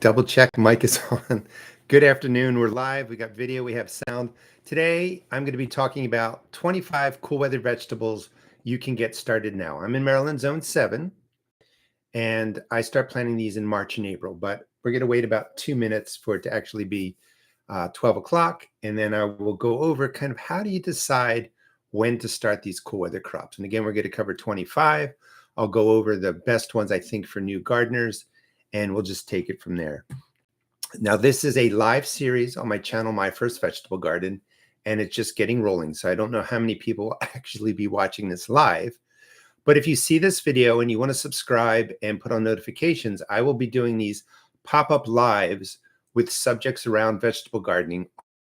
Double check, mic is on. Good afternoon. We're live. We got video, we have sound. Today, I'm going to be talking about 25 cool weather vegetables you can get started now. I'm in Maryland, Zone 7, and I start planting these in March and April, but we're going to wait about 2 minutes for it to actually be 12 o'clock, and then I will go over kind of how do you decide when to start these cool weather crops. And again, we're going to cover 25. I'll go over the best ones I think for new gardeners, and we'll just take it from there. Now, this is a live series on my channel, My First Vegetable Garden, and it's just getting rolling. So I don't know how many people will actually be watching this live. But if you see this video and you want to subscribe and put on notifications, I will be doing these pop-up lives with subjects around vegetable gardening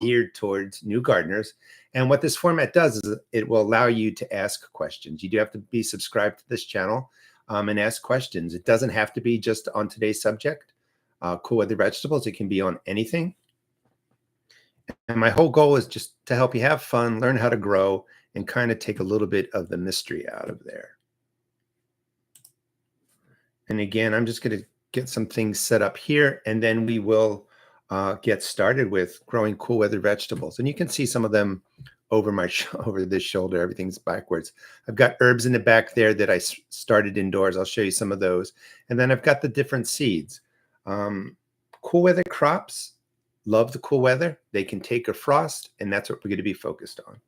geared towards new gardeners. And what this format does is it will allow you to ask questions. You do have to be subscribed to this channel and ask questions. It doesn't have to be just on today's subject, cool weather vegetables. It can be on anything. And my whole goal is just to help you have fun, learn how to grow, and kind of take a little bit of the mystery out of there. And again, I'm just going to get some things set up here, and then we will get started with growing cool weather vegetables. And you can see some of them over my over this shoulder. Everything's backwards. I've got herbs in the back there that I started indoors. I'll show you some of those. And then I've got the different seeds. Cool weather crops love the cool weather. They can take a frost, and that's what we're going to be focused on.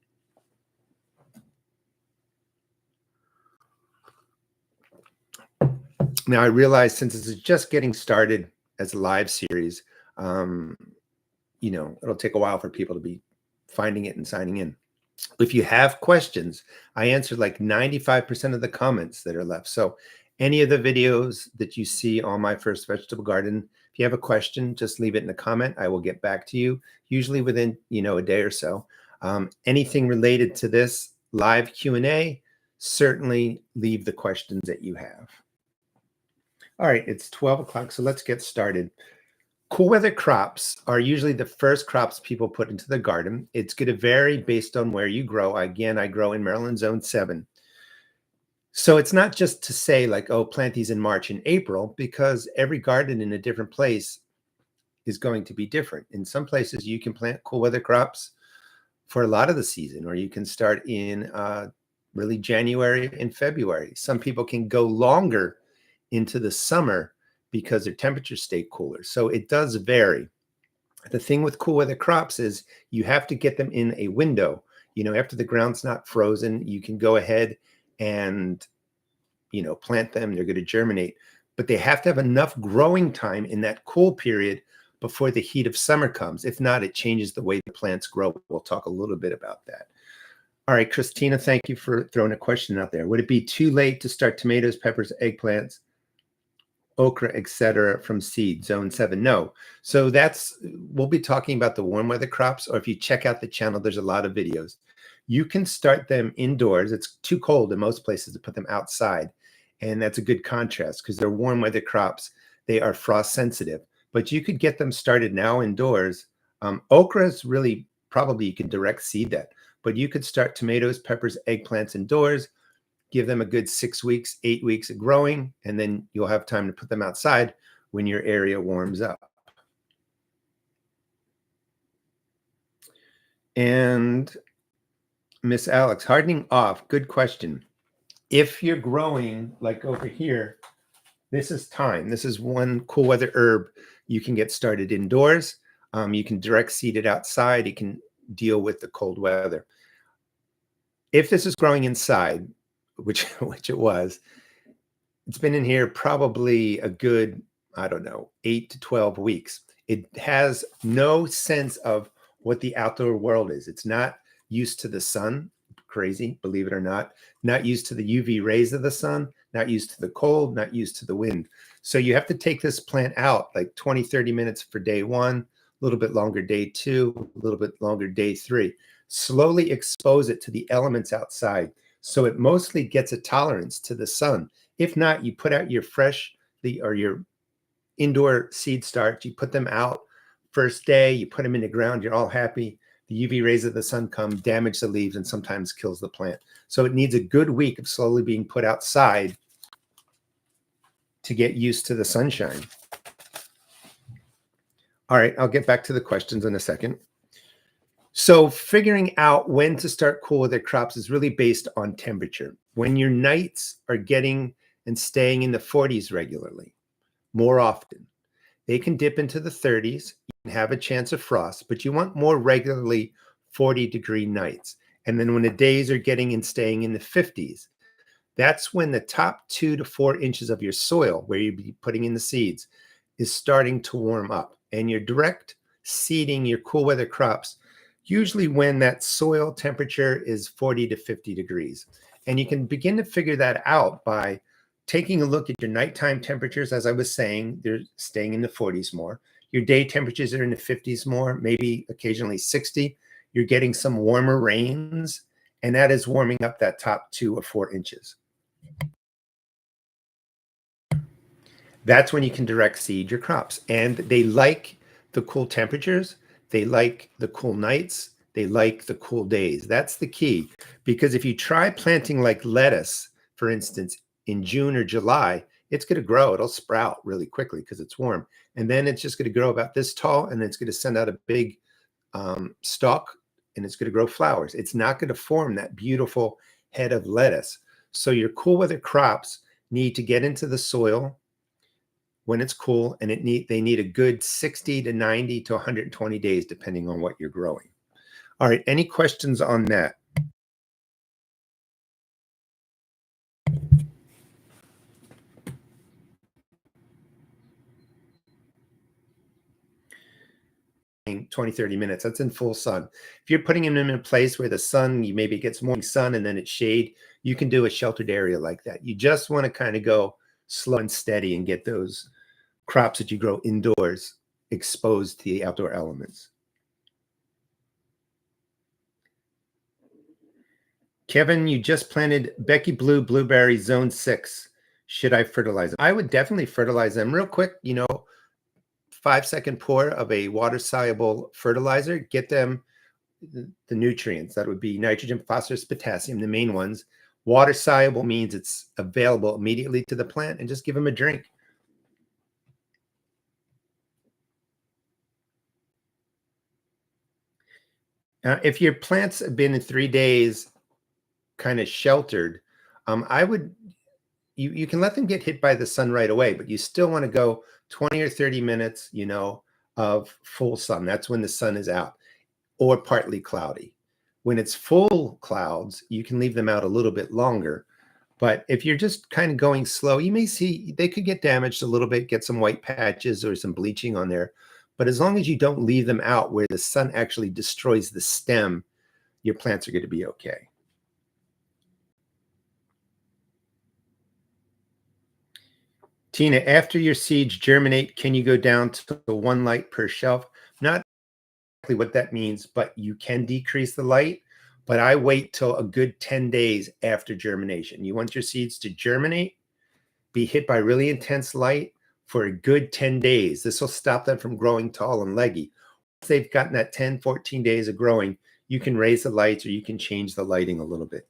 Now, I realize since this is just getting started as a live series, it'll take a while for people to be finding it and signing in. If you have questions, I answered like 95% of the comments that are left. So any of the videos that you see on My First Vegetable Garden, if you have a question, just leave it in a comment. I will get back to you, usually within, a day or so. Anything related to this live Q&A, certainly leave the questions that you have. All right, it's 12 o'clock, so let's get started. Cool weather crops are usually the first crops people put into the garden. It's going to vary based on where you grow. Again, I grow in Maryland, Zone 7. So it's not just to say like, oh, plant these in March and April, because every garden in a different place is going to be different. In some places, you can plant cool weather crops for a lot of the season, or you can start in really January and February. Some people can go longer into the summer because their temperatures stay cooler. So it does vary. The thing with cool weather crops is you have to get them in a window. After the ground's not frozen, you can go ahead and, plant them. They're going to germinate, but they have to have enough growing time in that cool period before the heat of summer comes. If not, it changes the way the plants grow. We'll talk a little bit about that. All right, Christina, thank you for throwing a question out there. Would it be too late to start tomatoes, peppers, eggplants, okra, etc. from seed, Zone 7? No. So we'll be talking about the warm weather crops, or if you check out the channel, there's a lot of videos. You can start them indoors. It's too cold in most places to put them outside. And that's a good contrast because they're warm weather crops. They are frost sensitive, but you could get them started now indoors. Okra is really probably you can direct seed that, but you could start tomatoes, peppers, eggplants indoors. Give them a good 6 weeks, 8 weeks of growing, and then you'll have time to put them outside when your area warms up. And Miss Alex, hardening off, good question. If you're growing like over here, this is time. This is one cool weather herb you can get started indoors. You can direct seed it outside. It can deal with the cold weather. If this is growing inside, which it was, it's been in here probably a good, 8 to 12 weeks. It has no sense of what the outdoor world is. It's not used to the sun. Crazy, believe it or not used to the UV rays of the sun, not used to the cold, not used to the wind. So you have to take this plant out like 20, 30 minutes for day 1, a little bit longer day 2, a little bit longer day 3. Slowly expose it to the elements outside so it mostly gets a tolerance to the sun. If not, you put out your your indoor seed starts, you put them out first day, you put them in the ground, you're all happy. The UV rays of the sun come, damage the leaves, and sometimes kills the plant. So it needs a good week of slowly being put outside to get used to the sunshine. All right, I'll get back to the questions in a second. So figuring out when to start cool weather crops is really based on temperature. When your nights are getting and staying in the 40s regularly, more often, they can dip into the 30s. You can have a chance of frost, but you want more regularly 40-degree nights. And then when the days are getting and staying in the 50s, that's when the top 2 to 4 inches of your soil, where you'd be putting in the seeds, is starting to warm up. And you're direct seeding your cool weather crops, usually when that soil temperature is 40 to 50 degrees. And you can begin to figure that out by taking a look at your nighttime temperatures. As I was saying, they're staying in the 40s more. Your day temperatures are in the 50s more, maybe occasionally 60. You're getting some warmer rains, and that is warming up that top 2 or 4 inches. That's when you can direct seed your crops. And they like the cool temperatures. They like the cool nights. They like the cool days. That's the key. Because if you try planting like lettuce, for instance, in June or July, it's going to grow. It'll sprout really quickly because it's warm. And then it's just going to grow about this tall, and it's going to send out a big stalk, and it's going to grow flowers. It's not going to form that beautiful head of lettuce. So your cool weather crops need to get into the soil when it's cool, and they need a good 60 to 90 to 120 days, depending on what you're growing. All right, any questions on that? In 20, 30 minutes, that's in full sun. If you're putting them in a place where the sun, you maybe gets morning sun and then it's shade, you can do a sheltered area like that. You just want to kind of go slow and steady and get those crops that you grow indoors exposed to the outdoor elements. Kevin, you just planted Becky Blue blueberry zone 6. Should I fertilize them? I would definitely fertilize them real quick. 5-second pour of a water soluble fertilizer. Get them the nutrients. That would be nitrogen, phosphorus, potassium, the main ones. Water soluble means it's available immediately to the plant, and just give them a drink. If your plants have been in 3 days kind of sheltered, I would, you can let them get hit by the sun right away, but you still want to go 20 or 30 minutes, of full sun. That's when the sun is out, or partly cloudy. When it's full clouds, you can leave them out a little bit longer. But if you're just kind of going slow, you may see they could get damaged a little bit, get some white patches or some bleaching on there. But as long as you don't leave them out where the sun actually destroys the stem, your plants are going to be okay. Tina, after your seeds germinate, can you go down to 1 light per shelf? Not exactly what that means, but you can decrease the light. But I wait till a good 10 days after germination. You want your seeds to germinate, be hit by really intense light for a good 10 days. This will stop them from growing tall and leggy. Once they've gotten that 10, 14 days of growing, you can raise the lights or you can change the lighting a little bit.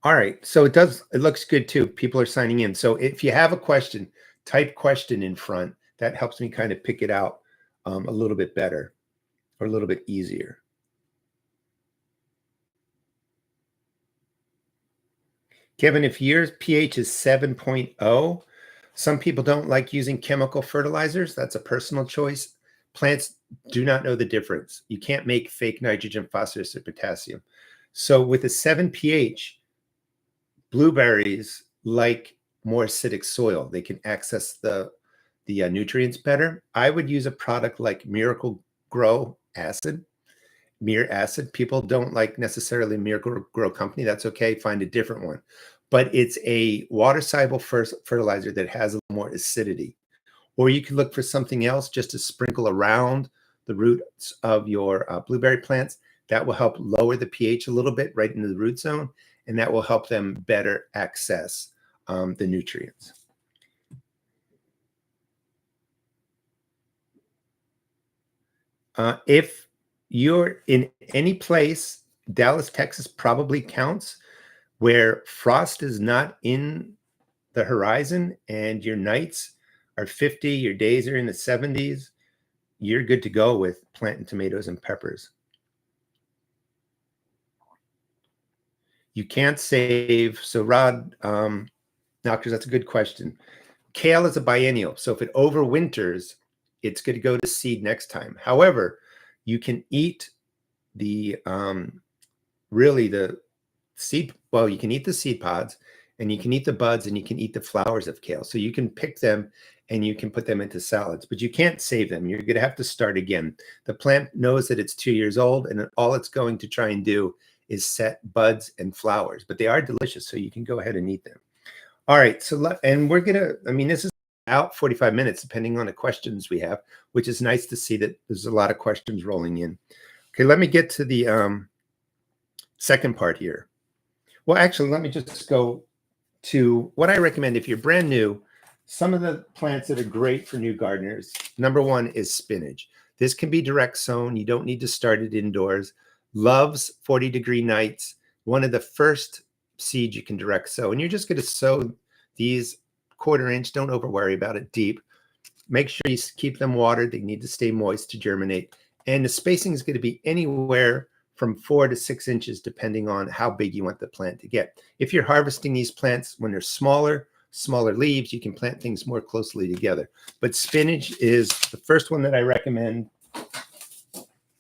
All right, so it looks good too. People are signing in. So if you have a question, type question in front. That helps me kind of pick it out a little bit better or a little bit easier. Kevin, if your pH is 7.0, some people don't like using chemical fertilizers. That's a personal choice. Plants do not know the difference. You can't make fake nitrogen, phosphorus, or potassium. So with a 7 pH, blueberries like more acidic soil. They can access the nutrients better. I would use a product like Miracle Grow Acid. Mere Acid. People don't like necessarily Miracle Grow Company. That's okay. Find a different one. But it's a water-soluble fertilizer that has a little more acidity. Or you can look for something else just to sprinkle around the roots of your blueberry plants. That will help lower the pH a little bit right into the root zone, and that will help them better access the nutrients. If you're in any place, Dallas, Texas probably counts, where frost is not in the horizon and your nights are 50, your days are in the 70s, you're good to go with planting tomatoes and peppers. You can't save. So Rod, Knockers, that's a good question. Kale is a biennial. So if it overwinters, it's good to go to seed next time. However, you can eat the really the seed. Well, you can eat the seed pods and you can eat the buds and you can eat the flowers of kale. So you can pick them and you can put them into salads, but you can't save them. You're going to have to start again. The plant knows that it's 2 years old and all it's going to try and do is set buds and flowers, but they are delicious. So you can go ahead and eat them. All right. So, and we're going to, I mean, this is out 45 minutes, depending on the questions we have, which is nice to see that there's a lot of questions rolling in. Okay. Let me get to the second part here. Well, actually, let me just go to what I recommend if you're brand new. Some of the plants that are great for new gardeners. Number one is spinach. This can be direct sown. You don't need to start it indoors. Loves 40-degree nights. One of the first seeds you can direct sow. And you're just going to sow these 1/4 inch. Don't over worry about it deep. Make sure you keep them watered. They need to stay moist to germinate. And the spacing is going to be anywhere from 4 to 6 inches, depending on how big you want the plant to get. If you're harvesting these plants when they're smaller leaves, you can plant things more closely together. But spinach is the first one that I recommend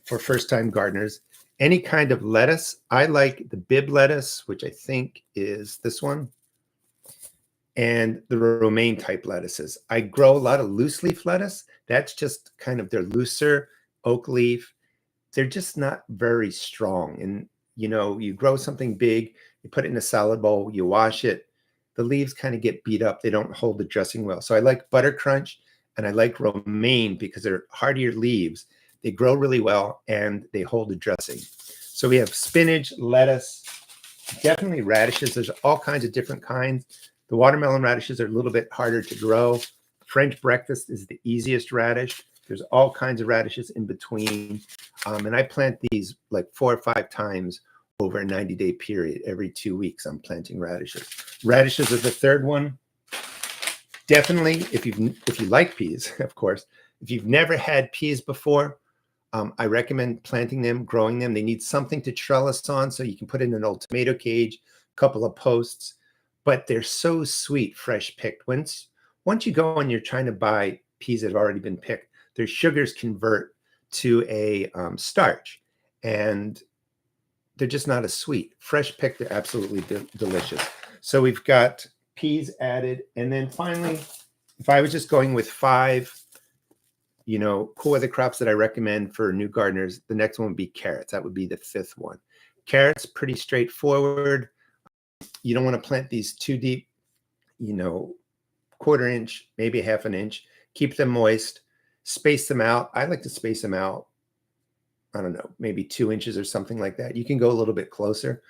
for first-time gardeners. Any kind of lettuce. I like the Bib lettuce, which I think is this one, and the romaine type lettuces. I grow a lot of loose leaf lettuce. That's just kind of their looser oak leaf. They're just not very strong. And, you know, you grow something big, you put it in a salad bowl, you wash it, the leaves kind of get beat up. They don't hold the dressing well. So I like Butter Crunch and I like romaine because they're hardier leaves. They grow really well and they hold the dressing. So we have spinach, lettuce, definitely radishes. There's all kinds of different kinds. The watermelon radishes are a little bit harder to grow. French breakfast is the easiest radish. There's all kinds of radishes in between. And I plant these like 4 or 5 times over a 90-day period. Every 2 weeks, I'm planting radishes. Radishes are the third one. Definitely, if you like peas, of course. If you've never had peas before, I recommend planting them, growing them. They need something to trellis on, so you can put in an old tomato cage, a couple of posts. But they're so sweet, fresh picked. Once you go and you're trying to buy peas that have already been picked, their sugars convert to a starch, and they're just not as sweet. Fresh picked, they're absolutely delicious. So we've got peas added, and then finally, if I was just going with 5, cool weather crops that I recommend for new gardeners, the next one would be carrots. That would be the 5th one. Carrots, pretty straightforward. You don't want to plant these too deep, 1/4 inch, maybe 1/2 inch. Keep them moist. Space them out. I like to space them out, I don't know, maybe 2 inches or something like that. You can go a little bit closer.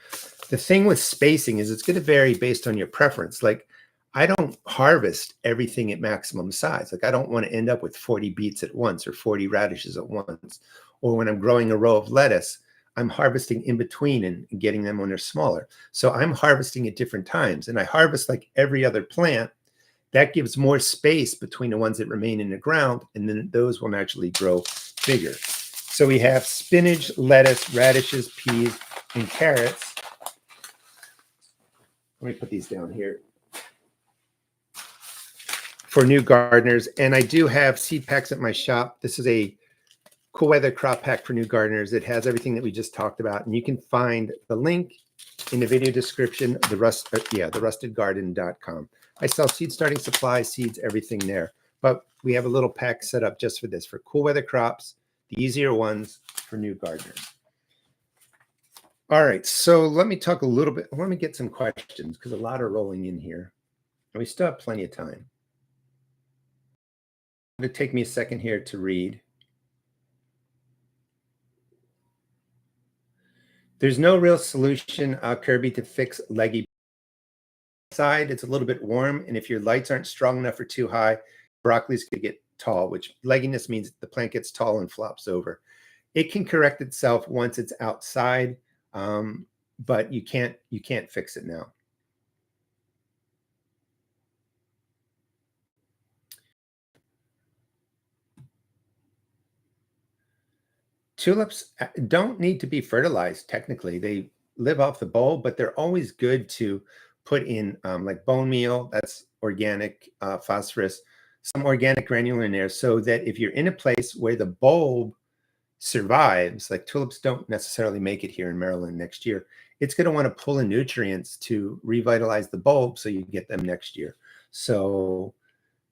The thing with spacing is it's going to vary based on your preference. Like, I don't harvest everything at maximum size. Like, I don't want to end up with 40 beets at once or 40 radishes at once. Or when I'm growing a row of lettuce, I'm harvesting in between and getting them when they're smaller. So I'm harvesting at different times. And I harvest like every other plant. That gives more space between the ones that remain in the ground, and then those will naturally grow bigger. So we have spinach, lettuce, radishes, peas, and carrots. Let me put these down here for new gardeners. And I do have seed packs at my shop. This is a cool weather crop pack for new gardeners. It has everything that we just talked about. And you can find the link in the video description, therustedgarden.com. I sell seed starting supplies, seeds, everything there. But we have a little pack set up just for this, for cool weather crops, the easier ones for new gardeners. All right, so let me talk a little bit. Let me get some questions because a lot are rolling in here. And we still have plenty of time. It'll take me a second here to read. There's no real solution, Kirby, to fix leggy side. It's a little bit warm, and if your lights aren't strong enough or too high, broccoli's going to get tall, which legginess means the plant gets tall and flops over. It can correct itself once it's outside, but you can't fix it now. Tulips don't need to be fertilized technically. They live off the bulb, but they're always good to put in like bone meal, that's organic, phosphorus, some organic granule in there, so that if you're in a place where the bulb survives, like tulips don't necessarily make it here in Maryland next year, it's going to want to pull in nutrients to revitalize the bulb so you get them next year. So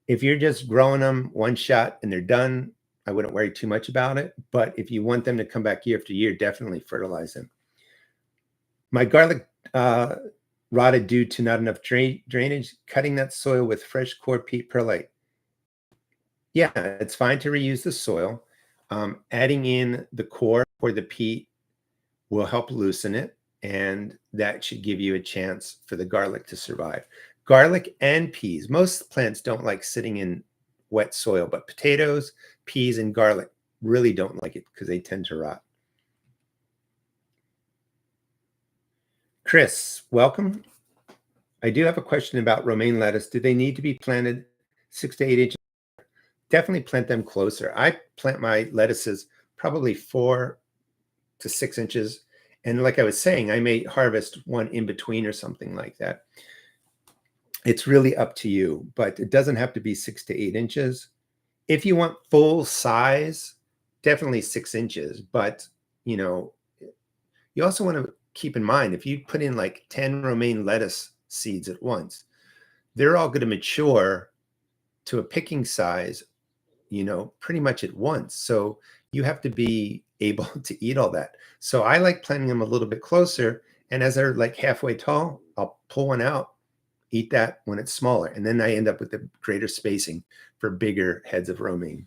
if you're just growing them one shot and they're done, I wouldn't worry too much about it. But if you want them to come back year after year, definitely fertilize them. My garlic rotted due to not enough drainage. Cutting that soil with fresh core peat perlite. Yeah, it's fine to reuse the soil. Adding in the core or the peat will help loosen it, and that should give you a chance for the garlic to survive. Garlic and peas. Most plants don't like sitting in wet soil, but potatoes, peas, and garlic really don't like it because they tend to rot. Chris, welcome. I do have a question about romaine lettuce. Do they need to be planted 6 to 8 inches? Definitely plant them closer. I plant my lettuces probably 4 to 6 inches. And like I was saying, I may harvest one in between or something like that. It's really up to you, but it doesn't have to be 6 to 8 inches. If you want full size, definitely 6 inches. But, you know, you also want to keep in mind, if you put in like 10 romaine lettuce seeds at once, they're all going to mature to a picking size, you know, pretty much at once. So you have to be able to eat all that. So I like planting them a little bit closer. And as they're like halfway tall, I'll pull one out, eat that when it's smaller. And then I end up with the greater spacing for bigger heads of romaine.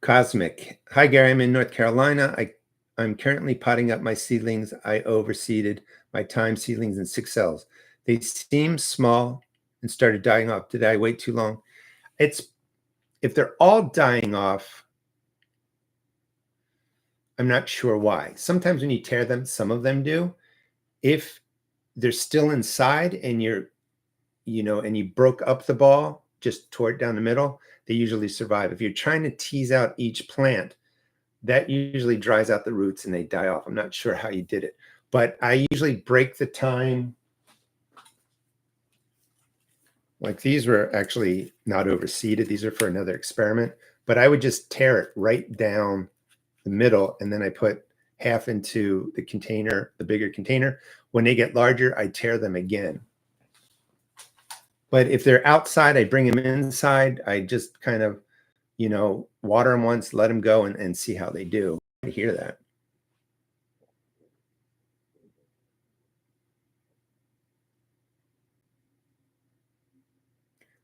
Cosmic. Hi, Gary. I'm in North Carolina. I'm currently potting up my seedlings. I overseeded my thyme seedlings in 6 cells. They seem small and started dying off. Did I wait too long? If they're all dying off, I'm not sure why. Sometimes when you tear them, some of them do. If they're still inside and and you broke up the ball, just tore it down the middle, they usually survive. If you're trying to tease out each plant, that usually dries out the roots and they die off. I'm not sure how you did it, but I usually break the thyme. Like these were actually not overseeded. These are for another experiment, but I would just tear it right down the middle. And then I put half into the container, the bigger container. When they get larger, I tear them again. But if they're outside, I bring them inside. I just kind of, water them once, let them go and see how they do. I hear that.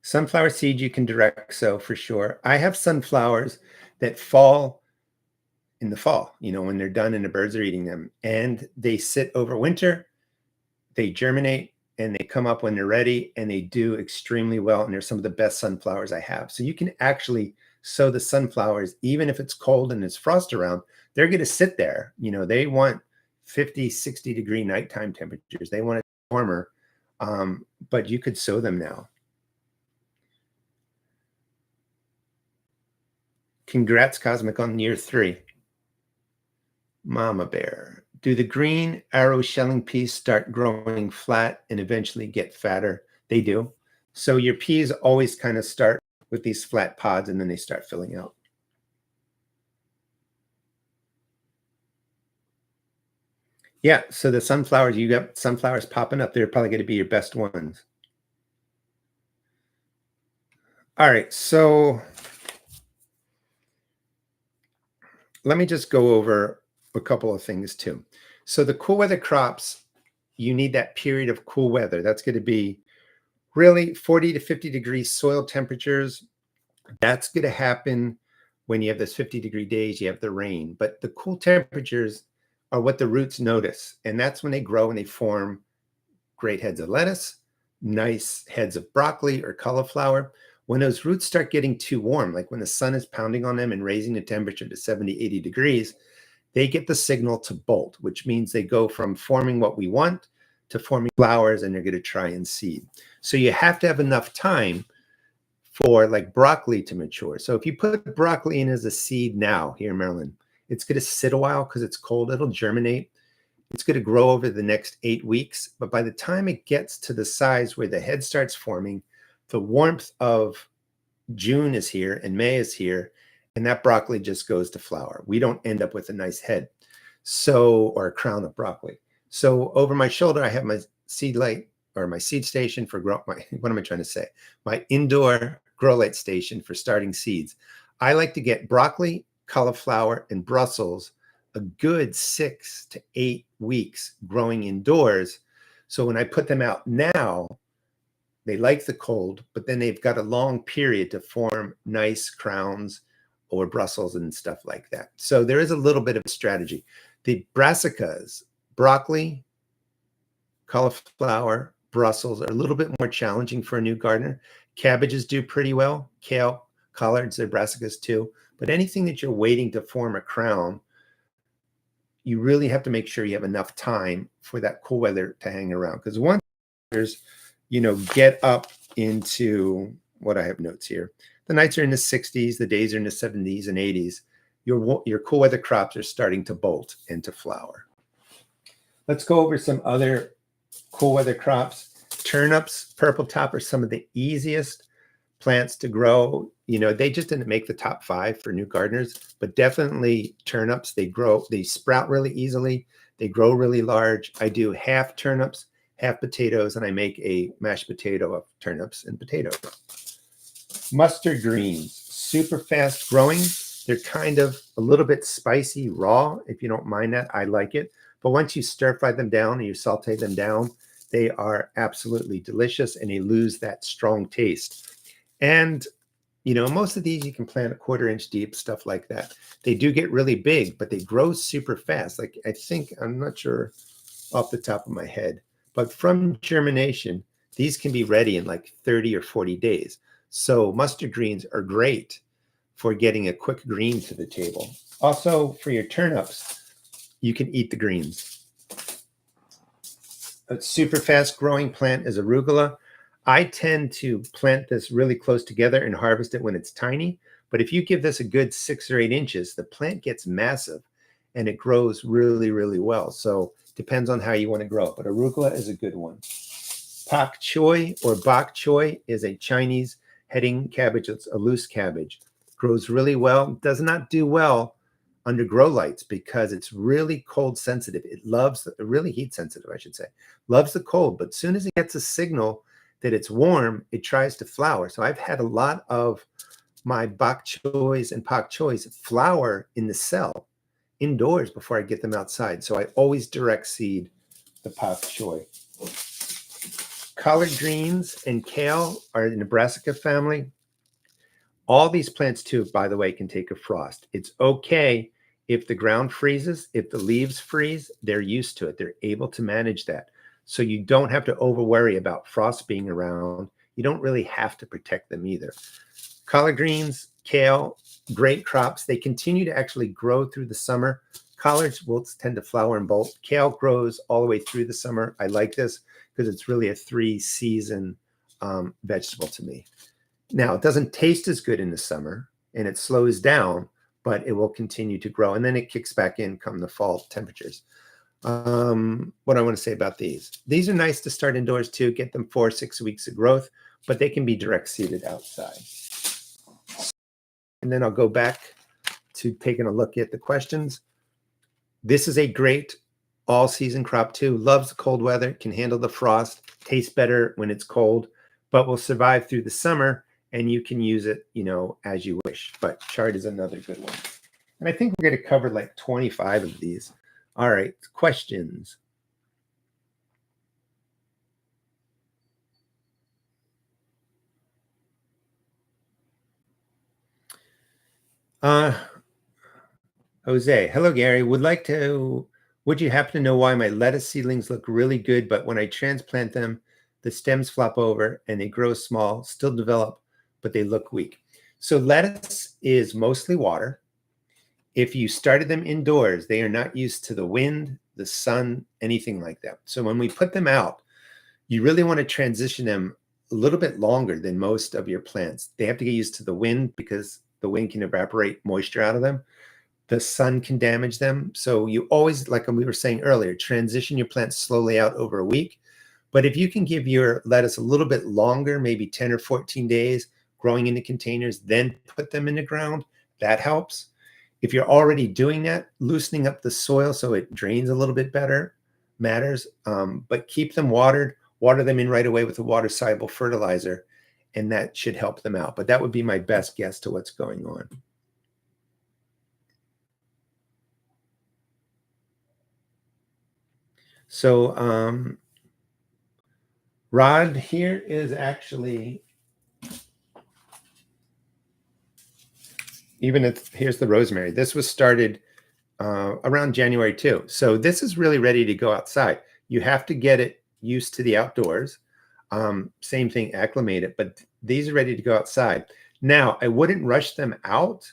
Sunflower seed you can direct sow for sure. I have sunflowers that fall in the fall, when they're done and the birds are eating them. And they sit over winter, they germinate, and they come up when they're ready, and they do extremely well. And they're some of the best sunflowers I have. So you can actually sow the sunflowers, even if it's cold and there's frost around, they're going to sit there. They want 50, 60 degree nighttime temperatures. They want it warmer, but you could sow them now. Congrats, Cosmic, on year 3. Mama Bear. Do the green arrow shelling peas start growing flat and eventually get fatter? They do. So your peas always kind of start with these flat pods and then they start filling out. Yeah, so the sunflowers, you got sunflowers popping up. They're probably going to be your best ones. All right, so let me just go over a couple of things too. So the cool weather crops, you need that period of cool weather. That's going to be really 40 to 50 degrees soil temperatures. That's going to happen when you have those 50-degree days, you have the rain. But the cool temperatures are what the roots notice. And that's when they grow and they form great heads of lettuce, nice heads of broccoli or cauliflower. When those roots start getting too warm, like when the sun is pounding on them and raising the temperature to 70, 80 degrees, they get the signal to bolt, which means they go from forming what we want to forming flowers, and they're going to try and seed. So you have to have enough time for like broccoli to mature. So if you put broccoli in as a seed now here in Maryland, it's going to sit a while because it's cold. It'll germinate. It's going to grow over the next 8 weeks. But by the time it gets to the size where the head starts forming, the warmth of June is here and May is here, and that broccoli just goes to flower. We don't end up with a nice head, or a crown of broccoli. So over my shoulder, I have my seed light, or my seed station for what am I trying to say? My indoor grow light station for starting seeds. I like to get broccoli, cauliflower, and Brussels a good 6 to 8 weeks growing indoors. So when I put them out now, they like the cold, but then they've got a long period to form nice crowns or Brussels and stuff like that. So there is a little bit of a strategy. The Brassicas, broccoli, cauliflower, Brussels, are a little bit more challenging for a new gardener. Cabbages do pretty well. Kale, collards, they're Brassicas too. But anything that you're waiting to form a crown, you really have to make sure you have enough time for that cool weather to hang around. Because once there's, get up into what I have notes here. The nights are in the 60s, the days are in the 70s and 80s. Your cool weather crops are starting to bolt and to flower. Let's go over some other cool weather crops. Turnips, purple top are some of the easiest plants to grow. They just didn't make the top 5 for new gardeners, but definitely turnips. They sprout really easily. They grow really large. I do half turnips, half potatoes, and I make a mashed potato of turnips and potatoes. Mustard greens, super fast growing. They're kind of a little bit spicy raw. If you don't mind that, I like it. But once you stir fry them down and you saute them down, they are absolutely delicious and they lose that strong taste. And, most of these you can plant 1/4 inch deep, stuff like that. They do get really big, but they grow super fast. Like I'm not sure off the top of my head, but from germination, these can be ready in like 30 or 40 days. So mustard greens are great for getting a quick green to the table. Also for your turnips, you can eat the greens. A super fast growing plant is arugula. I tend to plant this really close together and harvest it when it's tiny. But if you give this a good 6 or 8 inches, the plant gets massive and it grows really, really well. So depends on how you want to grow it. But arugula is a good one. Pak choi or bok choy is a Chinese heading cabbage. It's a loose cabbage. Grows really well. Does not do well under grow lights because it's really cold sensitive. It loves, really heat sensitive, I should say. Loves the cold, but as soon as it gets a signal that it's warm, it tries to flower. So I've had a lot of my bok choys and pak choys flower in the cell indoors before I get them outside. So I always direct seed the pak choy. Collard greens and kale are in the Brassica family. All these plants too, by the way, can take a frost. It's okay if the ground freezes, if the leaves freeze, they're used to it. They're able to manage that. So you don't have to over worry about frost being around. You don't really have to protect them either. Collard greens, kale, great crops. They continue to actually grow through the summer. Collards will tend to flower and bolt. Kale grows all the way through the summer. I like this because it's really a 3-season vegetable to me. Now, it doesn't taste as good in the summer and it slows down, but it will continue to grow. And then it kicks back in come the fall temperatures. What I want to say about these. These are nice to start indoors too. Get them 4 or 6 weeks of growth, but they can be direct seeded outside. And then I'll go back to taking a look at the questions. This is a great all-season crop too. Loves the cold weather, can handle the frost, tastes better when it's cold, but will survive through the summer, and you can use it, as you wish. But chard is another good one. And I think we're going to cover like 25 of these. All right, questions. Jose, hello, Gary. Would you happen to know why my lettuce seedlings look really good, but when I transplant them, the stems flop over and they grow small, still develop, but they look weak? So lettuce is mostly water. If you started them indoors, they are not used to the wind, the sun, anything like that. So when we put them out, you really want to transition them a little bit longer than most of your plants. They have to get used to the wind because the wind can evaporate moisture out of them. The sun can damage them. So you always, like we were saying earlier, transition your plants slowly out over a week. But if you can give your lettuce a little bit longer, maybe 10 or 14 days, growing into containers, then put them in the ground, that helps. If you're already doing that, loosening up the soil so it drains a little bit better matters. But keep them watered, water them in right away with a water-soluble fertilizer, and that should help them out. But that would be my best guess to what's going on. So Rod, here is actually, here's the rosemary. This was started around January too. So this is really ready to go outside. You have to get it used to the outdoors. Same thing, acclimate it, but these are ready to go outside. Now, I wouldn't rush them out.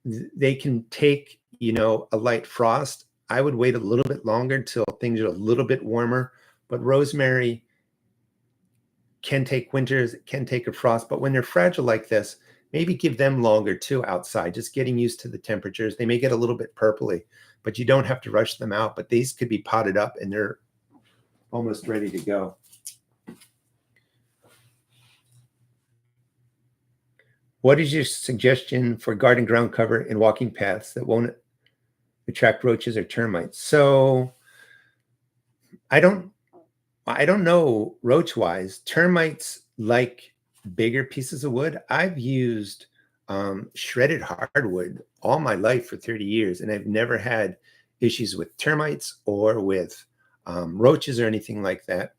They can take, a light frost. I would wait a little bit longer till things are a little bit warmer, but rosemary can take winters, it can take a frost, but when they're fragile like this, maybe give them longer too outside, just getting used to the temperatures. They may get a little bit purpley, but you don't have to rush them out. But these could be potted up and they're almost ready to go. What is your suggestion for garden ground cover and walking paths that won't attract roaches or termites? So I don't know roach-wise. Termites like bigger pieces of wood. I've used shredded hardwood all my life for 30 years, and I've never had issues with termites or with roaches or anything like that.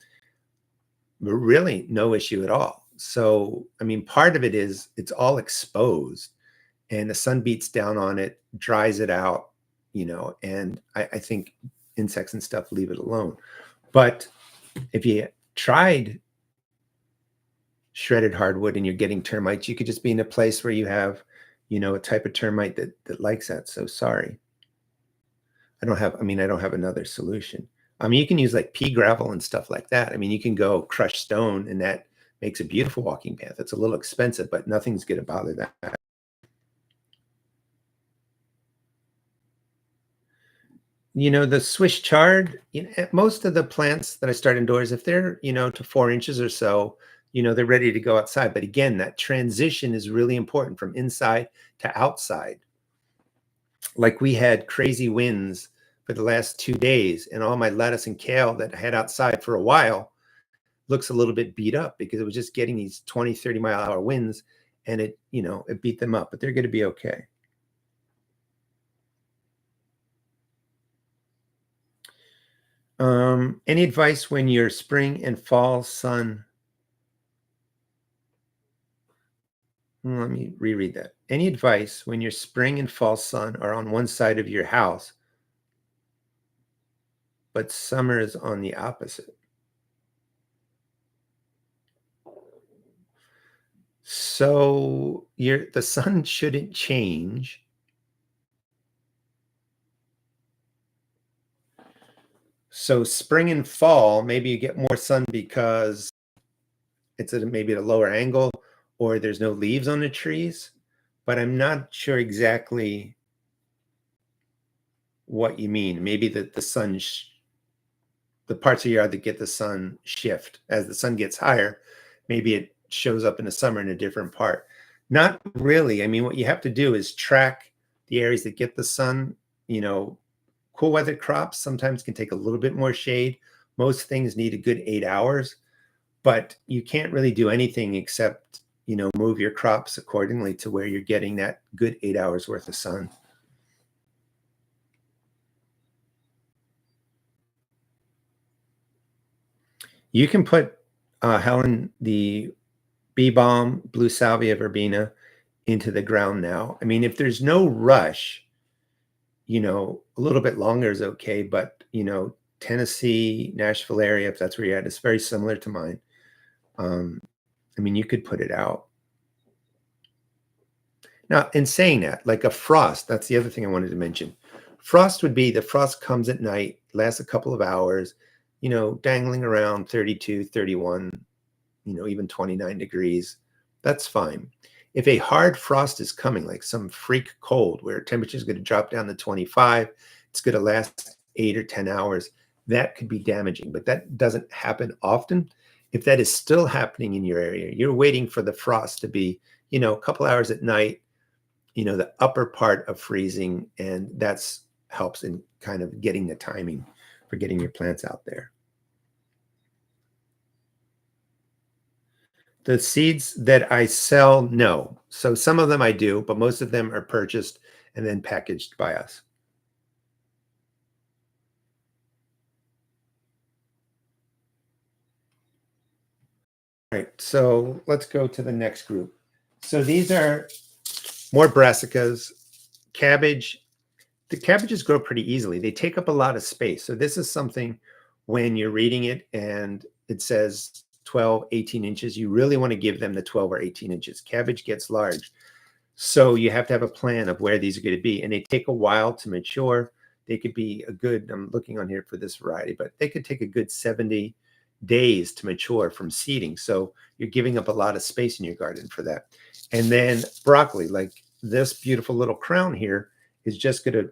But really no issue at all. So, I mean, part of it is it's all exposed and the sun beats down on it, dries it out, and I think insects and stuff leave it alone. But if you tried shredded hardwood and you're getting termites, you could just be in a place where you have, a type of termite that likes that. So sorry. I don't have another solution. I mean, you can use like pea gravel and stuff like that. I mean, you can go crush stone and that makes a beautiful walking path. It's a little expensive, but nothing's going to bother that. The Swiss chard, most of the plants that I start indoors, if they're, to 4 inches or so, they're ready to go outside. But again, that transition is really important from inside to outside. Like we had crazy winds for the last 2 days, and all my lettuce and kale that I had outside for a while looks a little bit beat up because it was just getting these 20, 30-mile-an-hour winds, and it beat them up, but they're going to be okay. Any advice when your spring and fall sun? Let me reread that. Any advice when your spring and fall sun are on one side of your house, but summer is on the opposite? So the sun shouldn't change. So spring and fall, maybe you get more sun because it's maybe at a lower angle or there's no leaves on the trees, but I'm not sure exactly what you mean. Maybe that the sun, the parts of your yard that get the sun shift. As the sun gets higher, maybe it shows up in the summer in a different part. Not really. I mean, what you have to do is track the areas that get the sun. Cool weather crops sometimes can take a little bit more shade. Most things need a good 8 hours, but you can't really do anything except, move your crops accordingly to where you're getting that good 8 hours worth of sun. You can put, Helen, the bee balm, blue salvia, verbena into the ground now. I mean, if there's no rush, a little bit longer is okay, but, Tennessee, Nashville area, if that's where you're at, it's very similar to mine. I mean, you could put it out. Now, in saying that, like a frost, that's the other thing I wanted to mention. Frost would be the frost comes at night, lasts a couple of hours, dangling around 32, 31. even 29 degrees, that's fine. If a hard frost is coming, like some freak cold where temperature is going to drop down to 25, it's going to last 8 or 10 hours, that could be damaging, but that doesn't happen often. If that is still happening in your area, you're waiting for the frost to be, a couple hours at night, the upper part of freezing, and that's helps in kind of getting the timing for getting your plants out there. The seeds that I sell, no. So some of them I do, but most of them are purchased and then packaged by us. All right, so let's go to the next group. So these are more brassicas, cabbage. The cabbages grow pretty easily. They take up a lot of space. So this is something when you're reading it and it says 12, 18 inches, you really want to give them the 12 or 18 inches. Cabbage gets large. So you have to have a plan of where these are going to be. And they take a while to mature. They could be I'm looking on here for this variety, but they could take a good 70 days to mature from seeding. So you're giving up a lot of space in your garden for that. And then broccoli, like this beautiful little crown here, is just going to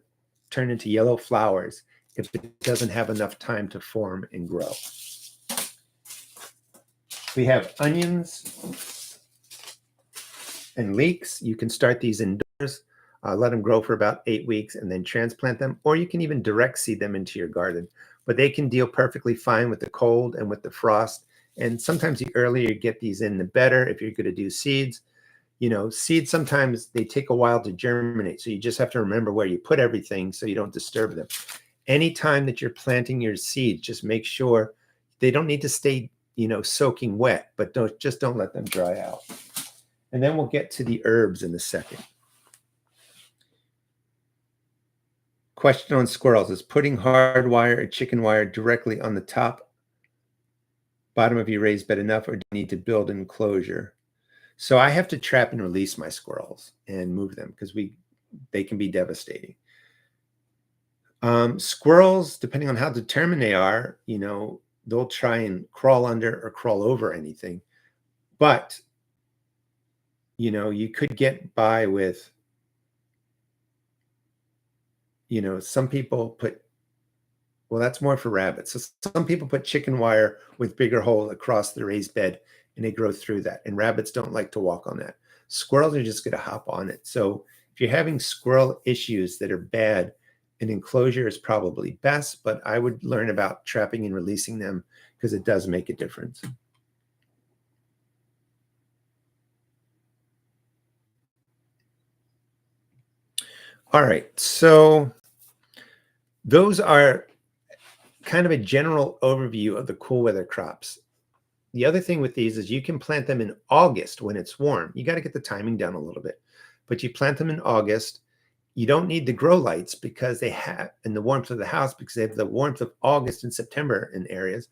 turn into yellow flowers if it doesn't have enough time to form and grow. We have onions and leeks. You can start these indoors, let them grow for about 8 weeks and then transplant them, or you can even direct seed them into your garden. But they can deal perfectly fine with the cold and with the frost. And sometimes the earlier you get these in, the better if you're going to do seeds. Seeds sometimes they take a while to germinate. So you just have to remember where you put everything so you don't disturb them. Anytime that you're planting your seeds, just make sure they don't need to stay, soaking wet, but don't let them dry out. And then we'll get to the herbs in a second. Question on squirrels: is putting hard wire or chicken wire directly on the bottom of your raised bed enough, or do you need to build an enclosure? So I have to trap and release my squirrels and move them because they can be devastating. Squirrels, depending on how determined they are, they'll try and crawl under or crawl over anything. But, you could get by with, some people put, well, that's more for rabbits. So some people put chicken wire with bigger hole across the raised bed and they grow through that. And rabbits don't like to walk on that. Squirrels are just going to hop on it. So if you're having squirrel issues that are bad, an enclosure is probably best, but I would learn about trapping and releasing them because it does make a difference. All right, so those are kind of a general overview of the cool weather crops. The other thing with these is you can plant them in August when it's warm. You got to get the timing down a little bit, but you plant them in August. You don't need the grow lights because they have, in the warmth of the house, because they have the warmth of August and September in areas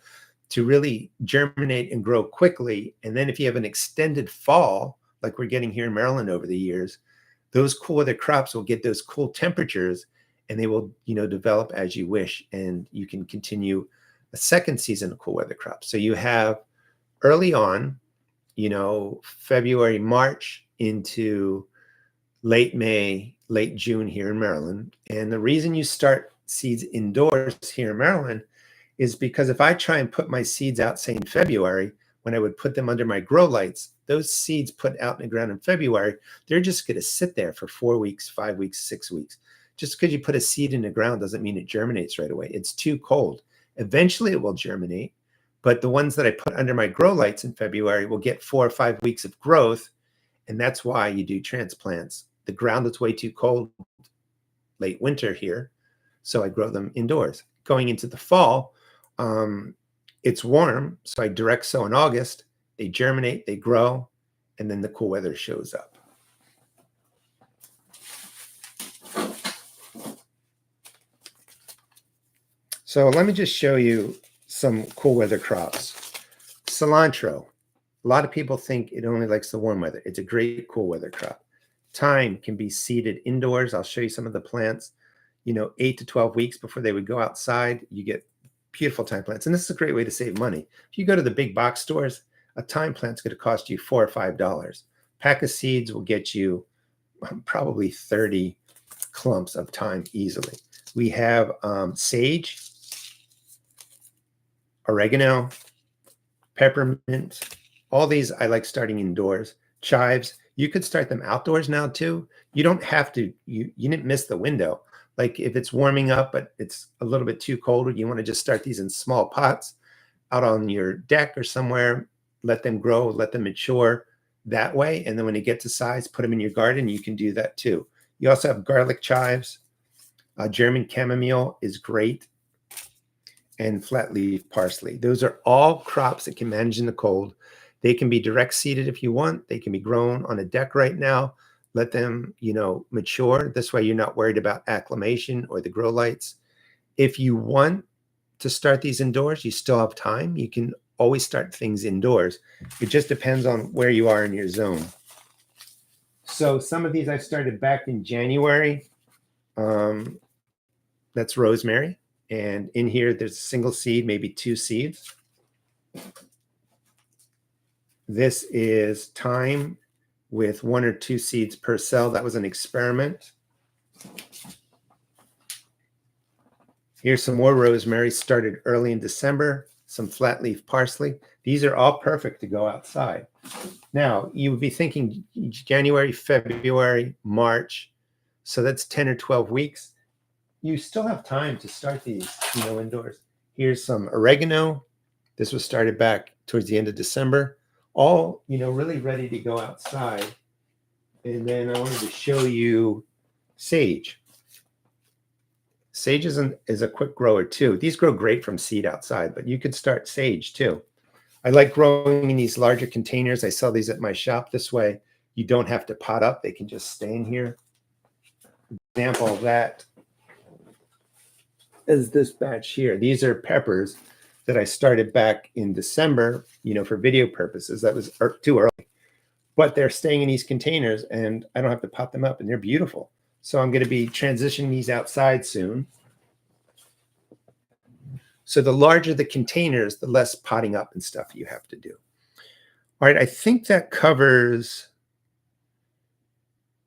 to really germinate and grow quickly. And then if you have an extended fall, like we're getting here in Maryland over the years, those cool weather crops will get those cool temperatures and they will, develop as you wish. And you can continue a second season of cool weather crops. So you have early on, February, March into late May, late June here in Maryland. And the reason you start seeds indoors here in Maryland is because if I try and put my seeds out, say in February, when I would put them under my grow lights, those seeds put out in the ground in February, they're just going to sit there for 4 weeks, 5 weeks, 6 weeks. Just because you put a seed in the ground doesn't mean it germinates right away. It's too cold. Eventually it will germinate, but the ones that I put under my grow lights in February will get 4 or 5 weeks of growth. And that's why you do transplants. The ground is way too cold late winter here, so I grow them indoors. Going into the fall, it's warm, so I direct sow in August. They germinate, they grow, and then the cool weather shows up. So let me just show you some cool weather crops. Cilantro. A lot of people think it only likes the warm weather. It's a great cool weather crop. Thyme can be seeded indoors. I'll show you some of the plants, 8 to 12 weeks before they would go outside. You get beautiful thyme plants. And this is a great way to save money. If you go to the big box stores, A thyme plant's going to cost you $4 or $5. Pack of seeds will get you probably 30 clumps of thyme easily. We have sage, oregano, peppermint. All these I like starting indoors. Chives, you could start them outdoors now too. You don't have to, you didn't miss the window. Like if it's warming up, but it's a little bit too cold, or you want to just start these in small pots out on your deck or somewhere, let them grow, let them mature that way. And then when they get to size, put them in your garden. You can do that too. You also have garlic chives. German chamomile is great. And flat leaf parsley. Those are all crops that can manage in the cold. They can be direct seeded if you want. They can be grown on a deck right now. Let them, mature. This way you're not worried about acclimation or the grow lights. If you want to start these indoors, you still have time. You can always start things indoors. It just depends on where you are in your zone. So some of these I started back in January. That's rosemary. And in here, there's a single seed, maybe 2 seeds. This is thyme with 1 or 2 seeds per cell. That was an experiment. Here's some more rosemary, started early in December, some flat leaf parsley. These are all perfect to go outside. Now, you would be thinking January, February, March. So that's 10 or 12 weeks. You still have time to start these, indoors. Here's some oregano. This was started back towards the end of December. All, really ready to go outside. And then I wanted to show you sage. Sage is a quick grower too. These grow great from seed outside, but you could start sage too. I like growing in these larger containers. I sell these at my shop. This way you don't have to pot up. They can just stay in here. Example of that is this batch here. These are peppers that I started back in December, for video purposes. That was too early, but they're staying in these containers and I don't have to pot them up, and they're beautiful. So I'm going to be transitioning these outside soon. So the larger the containers, the less potting up and stuff you have to do. All right, I think that covers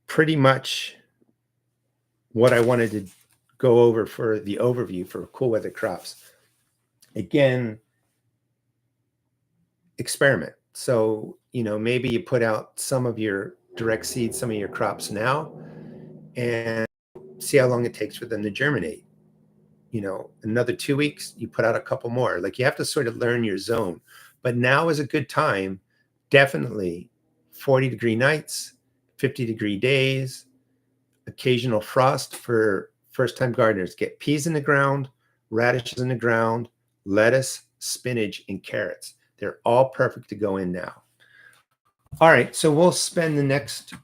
pretty much what I wanted to go over for the overview for cool weather crops. Again, experiment. So, maybe you put out some of your direct seeds, some of your crops now, and see how long it takes for them to germinate. Another 2 weeks, you put out a couple more. Like, you have to sort of learn your zone. But now is a good time, definitely 40-degree nights, 50-degree days, occasional frost for first-time gardeners. Get peas in the ground, radishes in the ground, lettuce, spinach, and carrots. They're all perfect to go in now. All right, so we'll spend the next,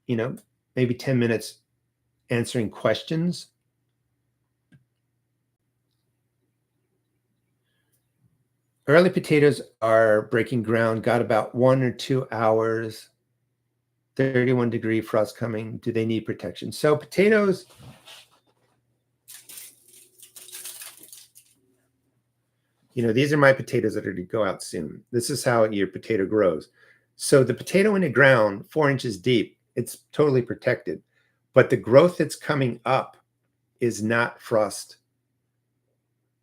maybe 10 minutes answering questions. Early potatoes are breaking ground, got about 1 or 2 hours, 31-degree frost coming. Do they need protection? So potatoes, these are my potatoes that are to go out soon. This is how your potato grows. So the potato in the ground, 4 inches deep, it's totally protected. But the growth that's coming up is not frost,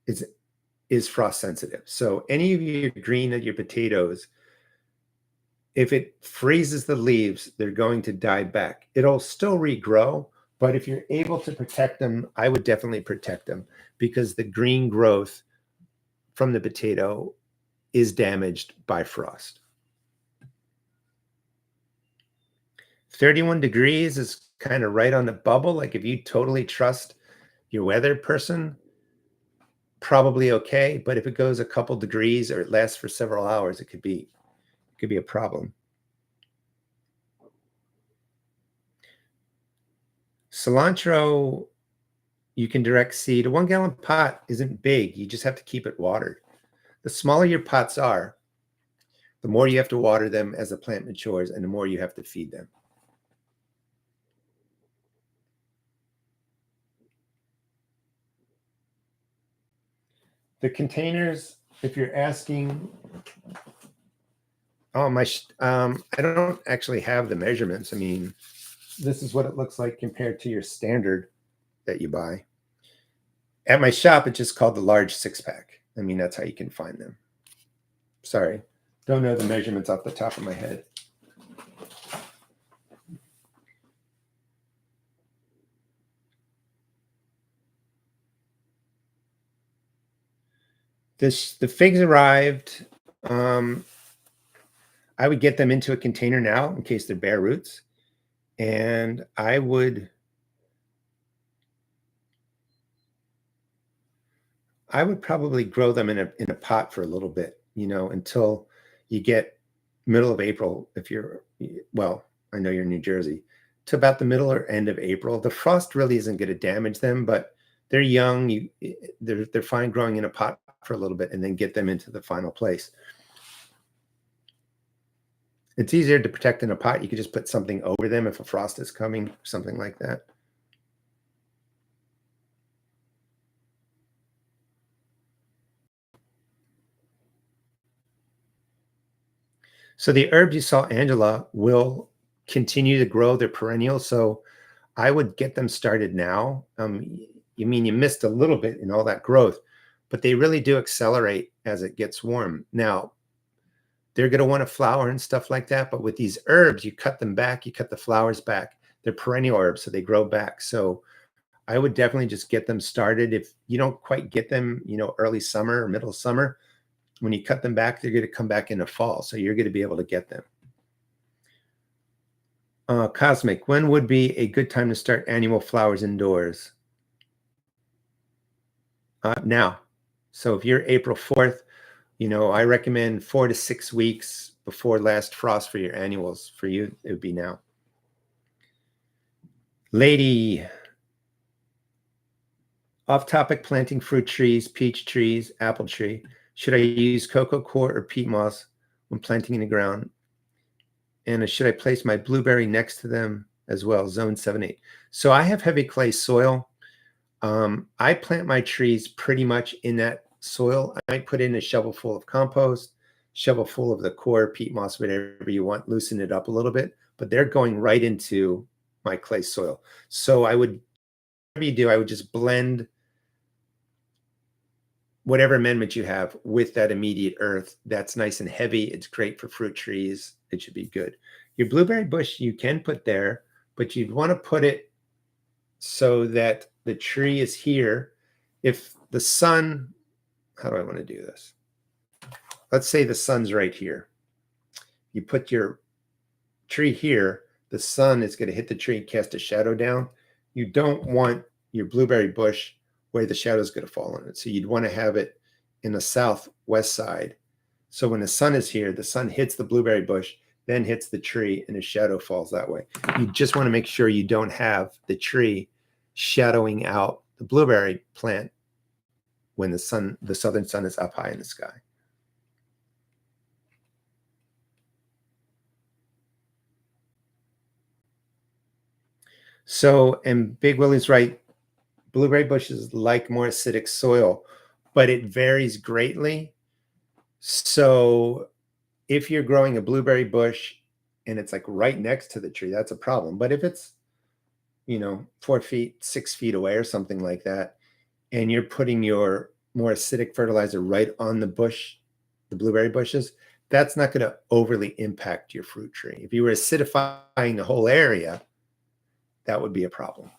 is frost sensitive. So any of your green of your potatoes, if it freezes the leaves, they're going to die back. It'll still regrow, but if you're able to protect them, I would definitely protect them, because the green growth from the potato is damaged by frost. 31 degrees is kind of right on the bubble. Like, if you totally trust your weather person, probably okay. But if it goes a couple degrees or it lasts for several hours, it could be a problem. Cilantro, you can direct seed. A 1-gallon pot isn't big. You just have to keep it watered. The smaller your pots are, the more you have to water them as the plant matures, and the more you have to feed them. The containers, if you're asking, Oh, I don't actually have the measurements. I mean, this is what it looks like compared to your standard that you buy. At my shop, it's just called the large 6-pack. I mean, that's how you can find them. Sorry, don't know the measurements off the top of my head. The figs arrived. Um, I would get them into a container now in case they're bare roots, and I would probably grow them in a pot for a little bit, until you get middle of April. If you're, well, I know you're in New Jersey, to about the middle or end of April. The frost really isn't going to damage them, but they're young. They're fine growing in a pot for a little bit, and then get them into the final place. It's easier to protect in a pot. You could just put something over them if a frost is coming, something like that. So the herbs you saw, Angela, will continue to grow. They're perennial. So I would get them started now. You mean you missed a little bit in all that growth, but they really do accelerate as it gets warm. Now, they're going to want to flower and stuff like that. But with these herbs, you cut them back, you cut the flowers back. They're perennial herbs, so they grow back. So I would definitely just get them started. If you don't quite get them, early summer or middle summer, when you cut them back, they're going to come back in the fall. So you're going to be able to get them. Cosmic, when would be a good time to start annual flowers indoors? Now. So if you're April 4th, I recommend 4 to 6 weeks before last frost for your annuals. For you, it would be now. Lady, off topic, planting fruit trees, peach trees, apple tree. Should I use cocoa coir or peat moss when planting in the ground? And should I place my blueberry next to them as well? Zone 7-8. So I have heavy clay soil. I plant my trees pretty much in that soil. I might put in a shovel full of compost, shovel full of the coir, peat moss, whatever you want, loosen it up a little bit, but they're going right into my clay soil. So whatever you do, I would just blend whatever amendment you have with that immediate earth. That's nice and heavy. It's great for fruit trees. It should be good. Your blueberry bush you can put there, but you'd want to put it so that the tree is here. If the sun, how do I want to do this? Let's say the sun's right here. You put your tree here, the sun is going to hit the tree and cast a shadow down. You don't want your blueberry bush where the shadow is going to fall on it. So you'd want to have it in the southwest side. So when the sun is here, the sun hits the blueberry bush, then hits the tree, and the shadow falls that way. You just want to make sure you don't have the tree shadowing out the blueberry plant when the southern sun is up high in the sky. So, and Big Willie's right, blueberry bushes like more acidic soil, but it varies greatly. So if you're growing a blueberry bush and it's like right next to the tree, that's a problem. But if it's, 4 feet, 6 feet away or something like that, and you're putting your more acidic fertilizer right on the bush, the blueberry bushes, that's not going to overly impact your fruit tree. If you were acidifying the whole area, that would be a problem.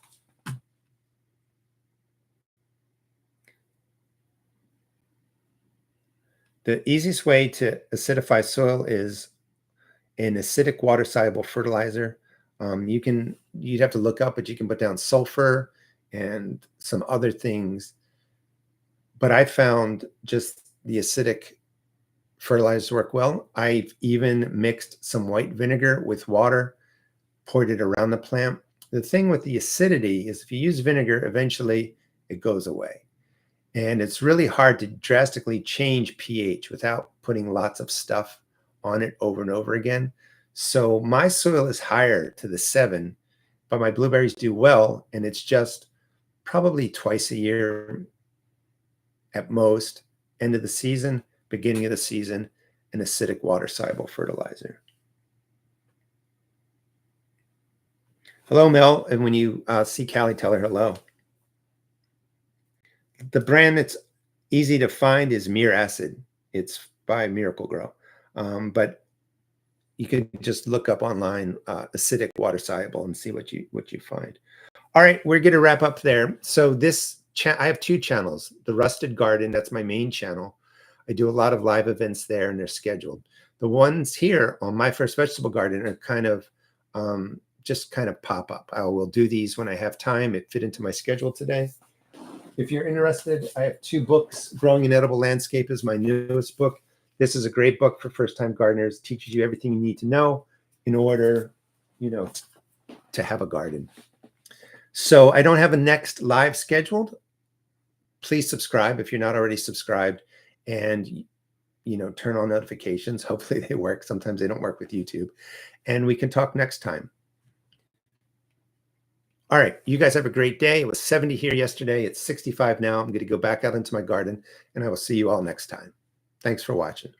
The easiest way to acidify soil is an acidic water soluble fertilizer. You'd have to look up, but you can put down sulfur and some other things. But I found just the acidic fertilizers work well. I've even mixed some white vinegar with water, poured it around the plant. The thing with the acidity is if you use vinegar, eventually it goes away. And it's really hard to drastically change pH without putting lots of stuff on it over and over again. So my soil is higher to the 7, but my blueberries do well. And it's just probably twice a year at most, end of the season, beginning of the season. an acidic water-soluble fertilizer. Hello, Mel. And when you see Callie, tell her hello. The brand that's easy to find is Mere Acid. It's by Miracle Grow. But you can just look up online acidic water-soluble and see what you find. All right, we're going to wrap up there. So I have 2 channels. The Rusted Garden, that's my main channel. I do a lot of live events there, and they're scheduled. The ones here on My First Vegetable Garden are kind of just kind of pop up. I will do these when I have time. It fit into my schedule today. If you're interested, I have 2 books. Growing an Edible Landscape is my newest book. This is a great book for first-time gardeners. It teaches you everything you need to know in order, to have a garden. So I don't have a next live scheduled. Please subscribe if you're not already subscribed, and turn on notifications. Hopefully they work. Sometimes they don't work with YouTube, and we can talk next time. All right, you guys have a great day. It was 70 here yesterday. It's 65 now. I'm going to go back out into my garden, and I will see you all next time. Thanks for watching.